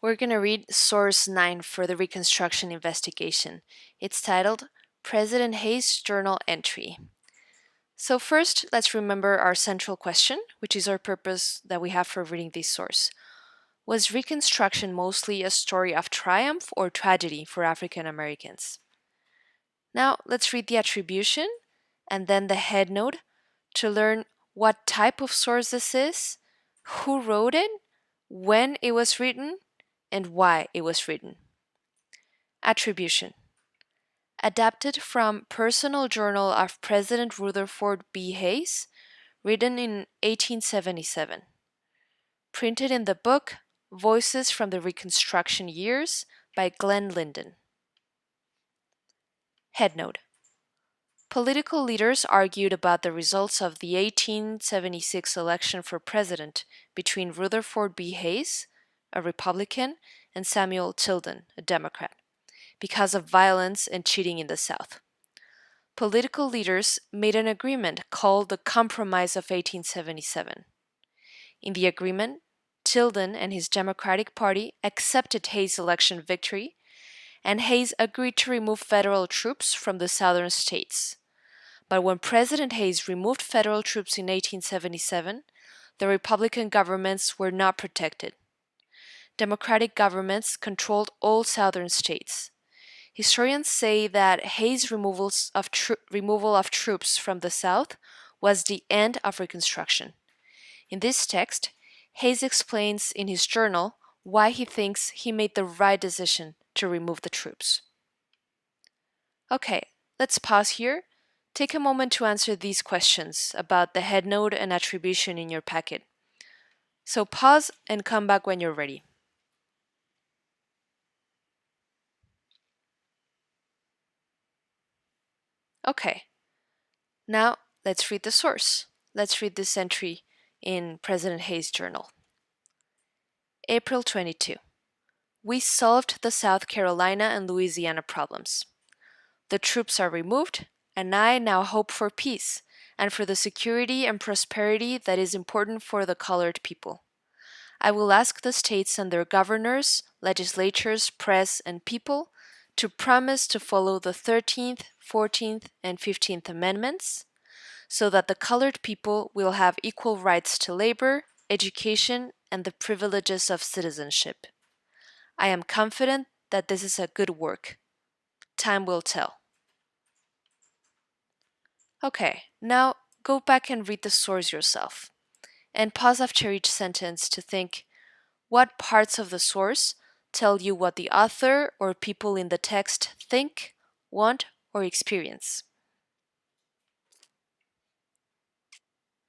We're going to read source 9 for the Reconstruction investigation. It's titled President Hayes' Journal Entry. So first, let's remember our central question, which is our purpose that we have for reading this source. Was Reconstruction mostly a story of triumph or tragedy for African Americans? Now, let's read the attribution and then the headnote to learn what type of source this is, who wrote it, when it was written, and why it was written. Attribution. Adapted from Personal Journal of President Rutherford B. Hayes, written in 1877. Printed in the book Voices from the Reconstruction Years by Glenn Linden. Headnote. Political leaders argued about the results of the 1876 election for president between Rutherford B. Hayes, a Republican, and Samuel Tilden, a Democrat, because of violence and cheating in the South. Political leaders made an agreement called the Compromise of 1877. In the agreement, Tilden and his Democratic Party accepted Hayes' election victory, and Hayes agreed to remove federal troops from the southern states. But when President Hayes removed federal troops in 1877, the Republican governments were not protected. Democratic governments controlled all southern states. Historians say that Hayes' removal of troops from the South was the end of Reconstruction. In this text, Hayes explains in his journal why he thinks he made the right decision to remove the troops. Okay, let's pause here. Take a moment to answer these questions about the headnote and attribution in your packet. So pause and come back when you're ready. Okay, now let's read the source. Let's read this entry in President Hayes' journal. April 22. We solved the South Carolina and Louisiana problems. The troops are removed, and I now hope for peace and for the security and prosperity that is important for the colored people. I will ask the states and their governors, legislatures, press, and people to promise to follow the 13th, 14th, and 15th Amendments so that the colored people will have equal rights to labor, education, and the privileges of citizenship. I am confident that this is a good work. Time will tell. Okay, now go back and read the source yourself, and pause after each sentence to think what parts of the source tell you what the author or people in the text think, want, or experience.